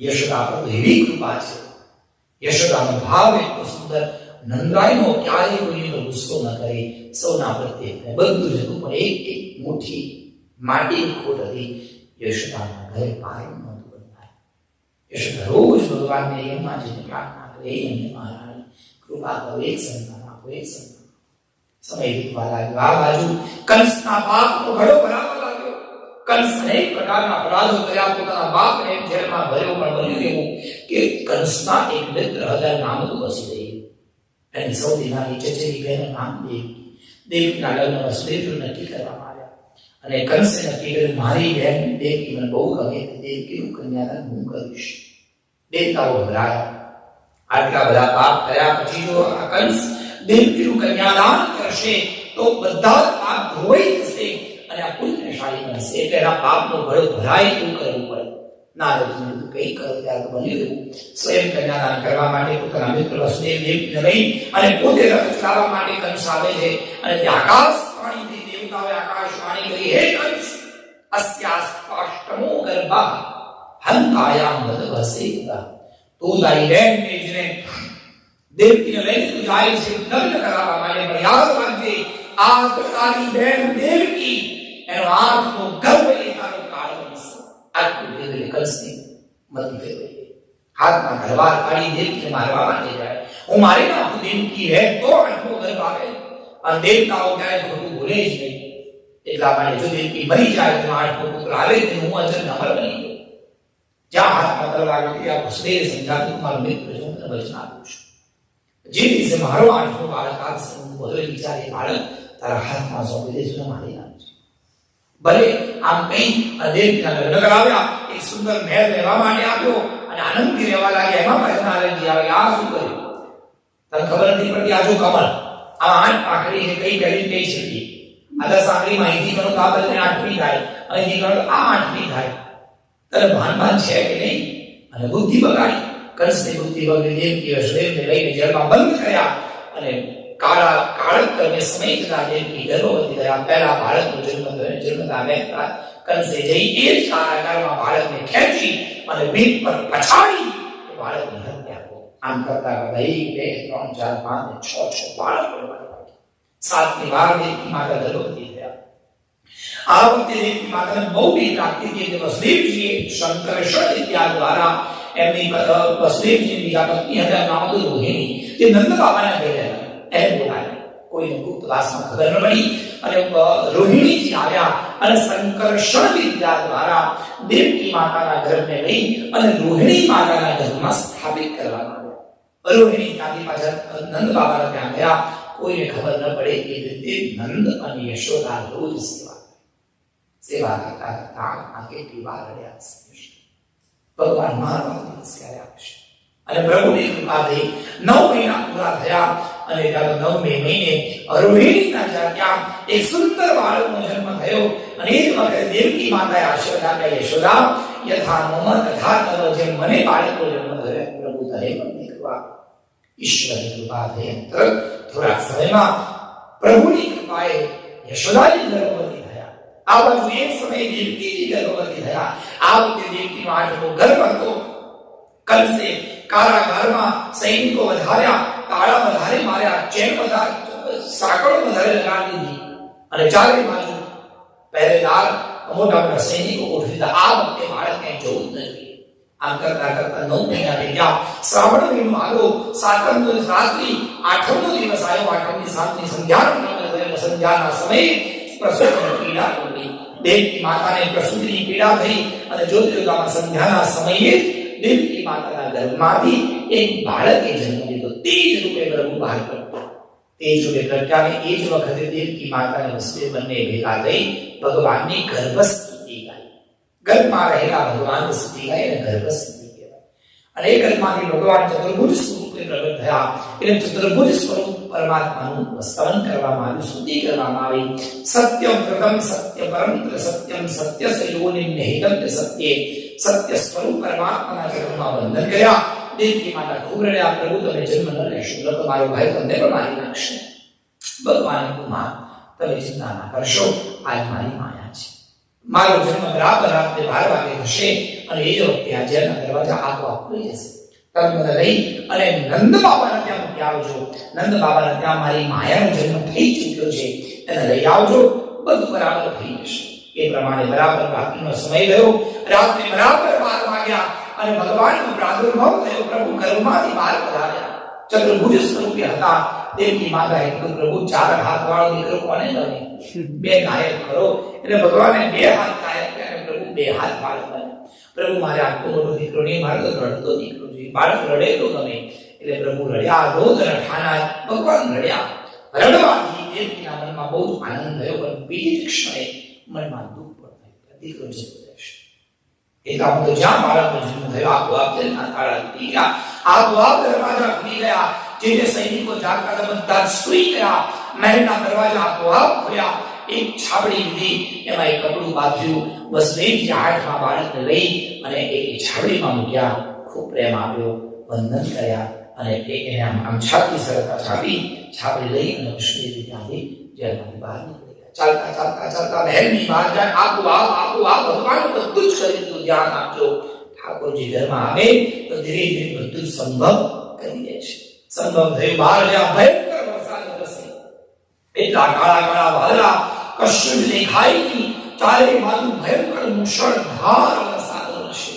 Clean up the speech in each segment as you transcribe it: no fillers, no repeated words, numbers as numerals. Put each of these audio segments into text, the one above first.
યશોદા પર એવી કૃપા છે, યશોદાનો ભાવ એટલો સુંદર, નંદરાયનો ક્યારેય કોઈનો ગુસ્સો ન કરે, સૌના પ્રત્યે બધું જ હતું, પણ એક મુઠ્ઠી માટીની ખોટ હતી, યશોદાના ઘરે પાયું નહોતું બંધાય. યશોદા રોજ ભગવાનને એમમાં જઈને પ્રાર્થના કરે, એમને મહારાણી કૃપા કરો, એક સંતાન આપો, એક સંતાન. સમય વીતવા લાગ્યો. આ બાજુ કંસના પાપનો ઘડો ભરાવા લાગ્યો. કંસ અનેક પ્રકારના અપરાધો કર્યા, પોતાના બાપને જેલમાં ભર્યો, પણ બન્યું એવું કે કંસના એક મિત્ર હતા, નામ હતું વસુદેવ. એની સૌથી નાની ચચેરી બહેનનું નામ દેવકી. દેવકીના લગ્ન વસુદેવ નક્કી કરવામાં આવ્યા, અને કંસે નક્કી કર્યું, મારી બહેન દેવકી મને બહુ ગમે, દેવકીનું કન્યાદાન હું કરીશ. દેવતાઓ ભરાયા. આટલા બધા પાપ કર્યા પછી જો આ કંસ દેવકીનું કન્યાદાન કરશે તો બધા પાપ ધોઈ જશે અને આ પુણ્યશાળી બનશે. એટલે એના પાપનો ઘડો ભરાય એવું કરવું પડે. નારદજીને કઈ કરો ત્યારે બન્યું એવું. સ્વયં કન્યાદાન કરવા માટે પોતાના મિત્ર વસુદેવ દેવકીને લઈ અને પોતે રથ ચલાવવા માટે કંસ આવે છે, અને તે આકાશવાણીથી દેવતાઓએ આકાશવાણી કરી, હે કંસ, અસ્યાસ્પાષ્ટમો ગર્ભા હંતાયામ વદવસેતા. તું તારી બહેનને જેને દેવકીને લઈને તું જાય છે લગ્ન કરાવવા માટે, પણ યાદ રાખજે, આ તારી બહેન દેવકી એનો આંખનો ગર્ભ એ તારો કાળ બનશે. આટલું કીધું કંસની મતિ ફેરવાઈ ગઈ. હાથમાં તલવાર કાઢી દેવકીને મારવા માટે જાય. હું મારી નાખું દેવકી રહે તો આંખનો ગર્ભ આવે, અને દેવતાઓ ક્યારેય ખોટું બોલે જ નહીં. એટલા માટે જો દેવકી મરી જાય તો આંખનો પુત્ર આવે તો હું અજર અમર બની ગયો. જ્યાં હાથમાં તલવાર હતી આ વસુદેવે સમજાવ્યું, મારો મિત્ર જો હું તને વચન આપું છું, જે દિવસે મારો આઠમો બાળક આવશે, હું બધો વિચારે બાળક તારા હાથમાં સોંપી દઈશ, મારી નાખજો. ભલે આમ કઈ દેવકીના લગ્ન કરાવ્યા, એક સુંદર મહેલ રહેવા માટે આપ્યો, અને આનંદથી રહેવા લાગ્યા. એમાં પ્રશ્નાલયજી આવે, આ શું કર્યું? તને ખબર નથી પડતી? આ જો કમળ, આ 8 પાંખડી છે, કઈ પહેલી કઈ છેલ્લી. આ 10 આંગળીમાં અહીંથી ગણો તો આ બધી 8મી થાય, અહીંથી ગણો તો આ 8મી થાય. તને ભાન છે કે નહીં? અને બુદ્ધિ બગાડી. કંસની બુદ્ધિ બગડી. દેવકી વસુદેવને લઈને જેલમાં બંધ કર્યા, અને કાળક સમય જતા દેવકી ગર્ભવતી થયા. પહેલા બાળકનો જન્મ થયો. જન્મતા વહેતા કંસે જઈ એ જ કારાગારમાં બાળકને ખેંચી અને પીઠ પર પછાડી બાળકની હત્યા કરી. આમ કરતા કરતા 1 2 3 4 5 6 બાળકો 7મી વાર દેવકી માતા ગર્ભવતી થયા. આ વખતે દેવકી માતાને બહુ બીક લાગતી હતી. વસુદેવજીએ શંકર વિદ્યા દ્વારા એમની વસુદેવજીની બીજા પત્ની હતા, નામ હતું રોહિણી. તે નંદ બાબાના ઘરે એમ બોલાયા. કોઈને ગુપ્તવાસમાં ખબર ન પડી, અને રોહિણીજી આવ્યા અને શંકર વિદ્યા દ્વારા દેવકી માતાના ગર્ભને લઈ અને રોહિણી માતાના ગર્ભમાં સ્થાપિત કરવામાં આવ્યા. રોહિણી ત્યાંથી પાછા નંદ બાબાના ત્યાં ગયા. કોઈને ખબર ન પડે એ રીતે નંદ અને યશોદા રોજ સેવા કરતા કરતા કેટલી વાર રહ્યા હશે. ભગવાન મારવા દિવસ ક્યારે આવશે? અને પ્રભુની કૃપાથી 9 મહિના પૂરા થયા, અને ત્યારે 9મે મહિને રોહિણીના ત્યાં એક સુંદર બાળકનો જન્મ થયો. અને એ જ વખતે દેવકી માતાએ આશીર્વાદ આપ્યા, યશોદા, યથા મમ તથા તવ. જેમ મને બાળકનો જન્મ થયો, પ્રભુ તને પણ કૃપા. ઈશ્વરની કૃપા થઈ. થોડા સમયમાં પ્રભુની કૃપાએ યશોદાજી ગર્ભવતી થયા. આ બાજુ એક સમયે દેવકીજી ગર્ભવતી થયા. આ વખતે દેવકીનો 8મો ગર્ભ હતો. કંસે કારાગારમાં સૈનિકો વધાર્યા, તાળા વધારે માર્યા, ચેન વધારે, સાંકળો વધારે લગાડી દીધી, અને ચારે બાજુ પહેરેદાર મોટા મોટા સૈનિકો ગોઠવી દીધા. આ વખતે બાળક ક્યાંય જવું જ નથી. આમ કરતા કરતા 9 મહિના થઈ ગયા. શ્રાવણ મહિનો આવ્યો. 7મનો રાત્રિ, 8મનો દિવસ આવ્યો. 8મની સાંજની સંધ્યાના સમયે પ્રસૂતિની પીડા પડી. દેવકી માતાને પ્રસૂતિની પીડા થઈ, અને જોત જોતામાં સંધ્યાના સમયે દેવકી માતાના ગર્ભમાંથી એક બાળકે જન્મ લીધો. તેજ રૂપે પ્રભુ બહાર પડ્યો. તેજ રૂપે પ્રગટ્યા, અને એ જ વખતે દેવકી માતા અને વસુદેવ બંને ભેગા થઈ ભગવાનની ગર્ભસ્તુતિ ગાઈ. ગર્ભમાં રહેલા ભગવાન સ્તુતિ ગાય અને ગર્ભસ્તુતિ કહેવાય. અને એ ગર્ભમાંથી ભગવાન ચતુર્ભુજ સ્વરૂપે પ્રગટ થયા. એટલે ચતુર્ભુજ સ્વરૂપ પરમાત્માનું સ્તવન કરવામાં આવ્યું, સ્તુતિ કરવામાં આવી. સત્યમ પ્રથમ સત્ય પરમ સત્યમ સત્ય સયોનિ નિહિતમ સત્યે. સત્ય સ્વરૂપ પરમાત્માના ચરણમાં વંદન કર્યા. દેવકી માતા ખૂબ રડ્યા, પ્રભુ તમે જન્મ ન લેશો, ન તો મારો ભાઈ તમને પણ મારી નાખશે. ભગવાને કીધું, માં તમે ચિંતા ના કરશો, આજ મારી માયા છે. મારો જન્મ બરાબર રાત્રે 12 વાગે થશે અને એ જ વખતે આ જેલના દરવાજા આપોઆપ ખુલી જશે. તમે મને લઈ અને નંદ બાબાના ત્યાં મૂકી આવજો. નંદ બાબાના ત્યાં મારી માયાનો જન્મ થઈ ચૂક્યો છે, એને લઈ આવજો, બધું બરાબર થઈ જશે. એ પ્રમાણે બરાબર રાત્રિનો સમય ગયો. રાત્રે બરાબર 12 વાગ્યા અને ભગવાનનો પ્રાદુર્ભાવ થયો. પ્રભુ ગર્ભમાંથી બહાર પધાર્યા. ચતુર્ભુજ સ્વરૂપે હતા. દેવકી માતાએ કીધું, પ્રભુ 4 હાથ વાળો દીકરો કોને ગમે? 2 ગાયક કરો. એટલે ભગવાને 2 હાથ ગાયક કર્યા અને પ્રભુ 2 હાથ બાળક બન્યા. પ્રભુ મારે આટલો મોટો દીકરો નહીં, મારે તો રડતો દીકરો જોઈએ, બાળક રડે તો ગમે. એટલે પ્રભુ રડ્યા, રોજ રઠાના. ભગવાન રડ્યા. રડવાથી દેવકીના મનમાં બહુ જ આનંદ થયો, પણ બીજી જ ક્ષણે મનમાં દુઃખ પણ થયું. દીકરો જતો રહેશે. એટલા તો જ્યાં બાળકનો જન્મ થયો આપોઆપ જેલના તાળા તૂટી ગયા, આપોઆપ દરવાજા ખુલી ગયા. જે સૈનિકો જાગતા હતા બધા સૂઈ ગયા. મહેલના દરવાજા આપોઆપ ખોલ્યા. એક છાબડી લીધી, એમાં એક કપડું બાંધ્યું. વસુદેવજી હાથમાં બાળકને લઈ અને એ છાબડીમાં મૂક્યા. ખૂબ પ્રેમ આપ્યો, વંદન કર્યા અને એને આમ છાતી સરતા છાબડી લઈ અને વસુદેવજી ત્યાંથી જેલમાંથી બહાર નીકળી ગયા. ચાલતા ચાલતા ચાલતા મહેલની બહાર જાય. આપોઆપ ભગવાન બધું જ કરી દીધું. ધ્યાન આપજો. ઠાકોરજી ઘરમાં આવે તો ધીરે ધીરે બધું જ સંભવ કરી દે છે. સંભવ થયું. બહાર ગયા, ભયંકર વરસાદ વરસે. એટલા કાળા વાદળા, કશું જ દેખાય નહીં. ચારે બાજુ ભયંકર મુશળધાર વરસાદ વરસે.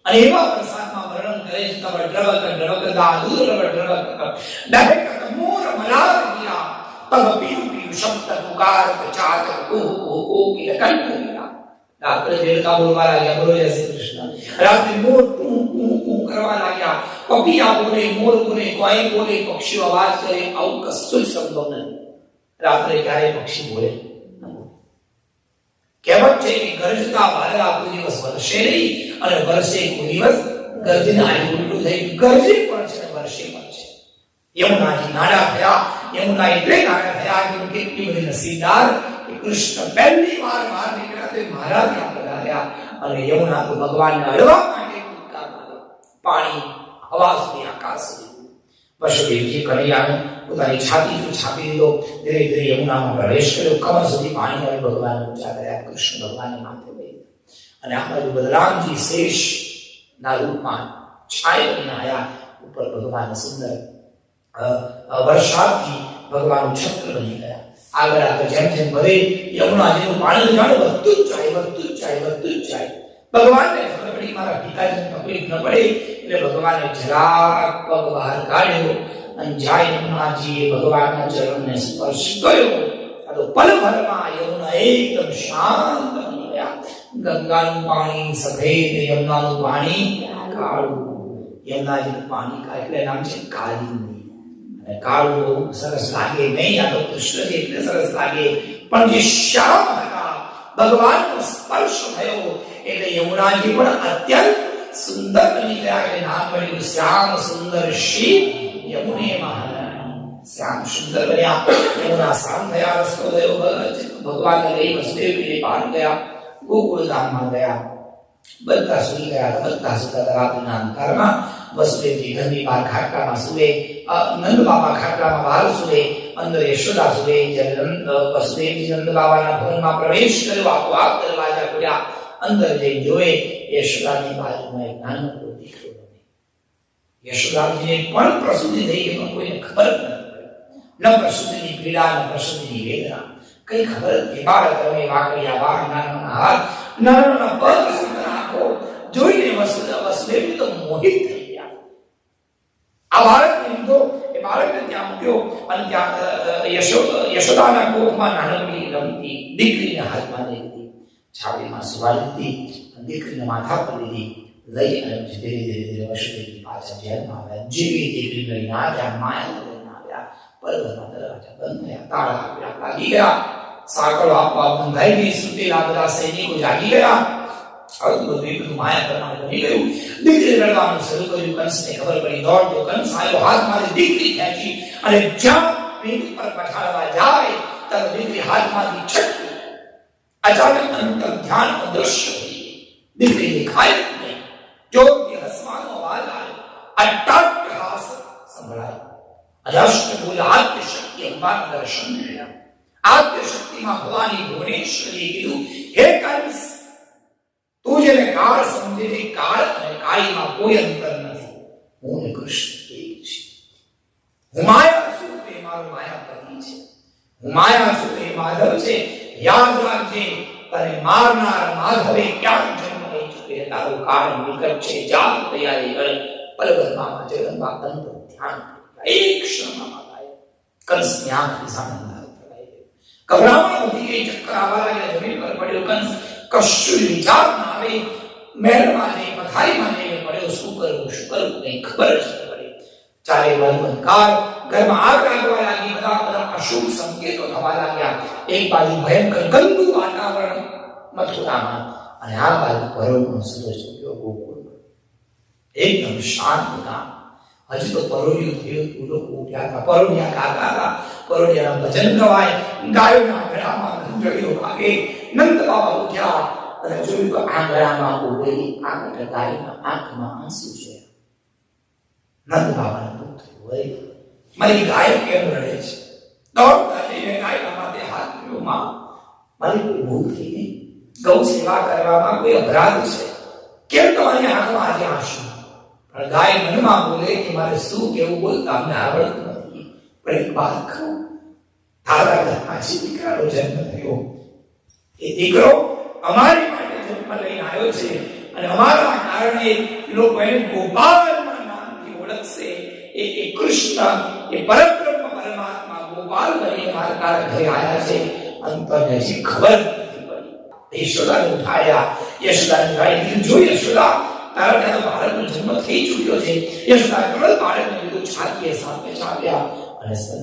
અને એવા વરસાદમાં વર્ણન કરે છે, તબ દ્રવક દાદુર દ્રવક દહેકત મોર મલાર ગિરા, તબ પીરુ પીરુ શબ્દ પુકાર ચાત કો કે કંઠ ગિરા. રાત્રે દેડકા બોલવા લાગ્યા, બોલો જય શ્રી કૃષ્ણ. રાત્રે મોર કું કરવા લાગ્યા, પપિયા બોલે, મોર બોલે, કોઈ બોલે, પક્ષીઓ અવાજ કરે. આવું કશું જ સંભવ નથી. રાત્રે ક્યારે પક્ષી બોલે? કહેવત છે કે ગરજતા વાદળા કોઈ દિવસ વરસે નહીં અને વરસે કોઈ દિવસ ગરજને. આ ઉલટું થઈ ગયું. ગરજે પણ છે ને વરસે પણ છે. યમુનાજી નાડા થયા. યમુના એટલે નાડા થયા કે કેટલી બધી નસીબદાર કે કૃષ્ણ પહેલી વાર બહાર નીકળ્યા તે મહારાજ ત્યાં પધાર્યા અને યમુના તો ભગવાનને અડવા માટે કૂદકા માર્યો. પાણી હવા સુધી, આકાશ સુધી. વસુદેવજી કનૈયાને પોતાની છાતીથી છાપી દીધો. ધીરે ધીરે યમુનામાં પ્રવેશ કર્યો. કમર સુધી પાણી હવે ભગવાન ઊંચા કર્યા. કૃષ્ણ ભગવાનને માથે બેઠા અને આ બાજુ બલરામજી શેષ ના રૂપમાં છાય બનીને આવ્યા. ઉપર ભગવાન સુંદર વરસાદથી ભગવાન છત્ર બની ગયા. આગળ આગળ જેમ જેમ વધે યમુનાજીનું પાણી જાણે વધતું જ જાય. ભગવાનને ખબર પડી મારા પિતાજીને તકલીફ ન પડે એટલે ભગવાને જરાક પગ બહાર કાઢ્યો અને જાય યમુનાજીએ ભગવાનના ચરણને સ્પર્શ કર્યો. આ તો પલભરમાં યમુના એકદમ શાંત બની ગયા. ગંગાનું પાણી સફેદ, યમુનાનું પાણી કાળું. યમુનાજીનું પાણી એટલે નામ છે કાલિંદી. અને કાળું બહુ સરસ લાગે નહીં. આ તો કૃષ્ણ એટલે સરસ લાગે, પણ જે શ્યામ હતા ભગવાનનો સ્પર્શ થયો એટલે યમુનાજી પણ અત્યંત સુંદર બની ગયા. એટલે નામ પડ્યું શ્યામ સુંદર શ્રી યમુને મહારાજ. શ્યામ સુંદર બન્યા. યમુના શામ થયા. રસ્તો થયો. ભગવાનને લઈ વસુદેવજીને પાર ગયા. ગોકુળધામમાં ગયા. બધા સુઈ ગયા. બધા સુતા રાત્રિના અંધારમાં. વસુદેવજી ઘરની બહાર ખાટલામાં સુવે. નંદ બાબા ખાટલામાં બહાર સુવે. અંદર યશોદા સુવે. વસુદેવજી નંદ બાબાના ભવનમાં પ્રવેશ કર્યો. આપોઆપ દરવાજા ખુલ્યા. અંદર જઈ જોવે યશોદાની બાજુમાં એક નાનકડો દીકરો બને. યશોદાજીને પણ પ્રસૂતિ થઈ ગઈ, પણ કોઈને ખબર જ ન પડી. ન પ્રસૂતિની પીડા, ન પ્રસૂતિની વેદના, કઈ ખબર જ નહીં. બાળક રમે, વાકડિયા વાળ, નાના હાથ, નાના પગ, સુંદર આંખો જોઈને વસુદેવ તો મોહિત થઈ ગયા. આ બાળકને લીધો, એ બાળકને ત્યાં મૂક્યો અને ત્યાં યશોદાના કોખમાં નાનકડી રમતી દીકરીને હાથમાં લઈ લીધી. છાબડીમાં સુવાડી દીધી. દીકરીને માથા પર લીધી. લઈ અને ધીરે ધીરે વસુદેવજી પાછા જેલમાં આવ્યા. જેવી દીકરી લઈને આવ્યા, માયા લઈને આવ્યા. પર્વતના દરવાજા બંધ થયા. તાળા આપ્યા, લાગી ગયા. સાંકળો આપવા બંધાઈ ગઈ. સુતેલા બધા સૈનિકો જાગી ગયા. બધું માયા પ્રમાણે બની ગયું. દીકરી રડવાનું શરૂ કર્યું. કંસને ખબર પડી. દોડતો કંસ આવ્યો. હાથમાંથી દીકરી ખેંચી અને જ્યાં પીઠ પર પછાડવા જાય ત્યારે દીકરી હાથમાંથી છટકી. અચાનક અંતર ધ્યાન અદ્રશ્ય થઈ. દીકરી દેખાય નહીં. જોરથી હસવાનો અવાજ આવ્યો. અટ્ટાટ્ટહાસ સંભળાયો. અજસ્ટ બોલ આદ્ય શક્તિ અંબાના દર્શન મળ્યા. આદ્ય શક્તિમાં ભવાની ભુવનેશ્વરીએ કીધું, હે કંસ, જેને કાળ સમજે છે, કાળ અને કાળીમાં કોઈ અંતર નથી. હું ને કૃષ્ણ એક છે. હું માયા છું તે મારો માયાપતિ છે. હું માયા છું તે માધવ છે. યાદ રાખજે, તને મારનાર માધવે ક્યાં જન્મ લઈ ચૂકે. તારો કાળ નિકટ છે. જાગ તૈયારી કરે. પલવરમાં જગન્મા અંત ધ્યાન એક ક્ષણમાં થાય. કંસની આંખની સામે ગભરામણ ઉઠી ગઈ. ચક્કર આવવા લાગ્યા. જમીન પર પડ્યો કંસ. કશું વિચાર ના આવે. મહેલમાં જઈ પથારીમાં જઈને પડ્યો. શું કરવું કંઈ ખબર જ ન પડી. ચારે બાજુ અંધકાર. ઘરમાં આગ લાગવા લાગી. બધા અશુભ સંકેતો થવા લાગ્યા. એક બાજુ ભયંકર ગંદુ વાતાવરણ મથુરામાં, અને આ બાજુ પરોઢનો સૂરજ ઉગ્યો ગોકુળમાં. એકદમ શાંત ગામ. હજુ તો પરોઢિયું થયું. લોકો ઉઠ્યા હતા. પરોઢિયા ગાતા હતા. પરોઢિયાના ભજન ગવાય. ગાયોના ગળામાં ઘંટડીઓ વાગે. નંદ બાબા ઉઠ્યા અને જોયું કે આ ગળામાં ઉભેલી આ ગાયના આંખમાં આંસુ છે. નંદ બાબાને દુઃખ થયું. વળી મારી ગાય કેમ રડે છે? દોડતા જઈને ગાયના માથે હાથ મૂક્યો. માં, મારી કોઈ ભૂલ થઈ ગઈ? ગૌ સેવા કરવામાં કોઈ અપરાધ છે? કેમ તમારી આંખમાં આજે આંસુ? પણ ગાય મનમાં બોલે કે મારે શું કેવું બોલતા અમને આવડતું નથી. પણ એક વાત કહું, તારા ઘરમાં જે દીકરાનો જન્મ થયો, એ દીકરો અમારી માટે જન્મ લઈને આવ્યો છે, અને અમારા કારણે લોકો એને ગોપાલના નામથી ઓળખશે. એ કૃષ્ણ, એ પરબ્રહ્મ પરમાત્મા ગોપાલ બની મારા ઘરે આવ્યા છે. અંતરને હજી ખબર નથી પડી. યશોદાને ઉઠાડ્યા. યશોદાને ઉઠાડી જો યશોદા, તારા ત્યાં બાળકનો જન્મ થઈ ચૂક્યો છે. યશોદા કમળ બાળકને લીધું, છાતીએ સાપે ચાપ્યા અને સ્તન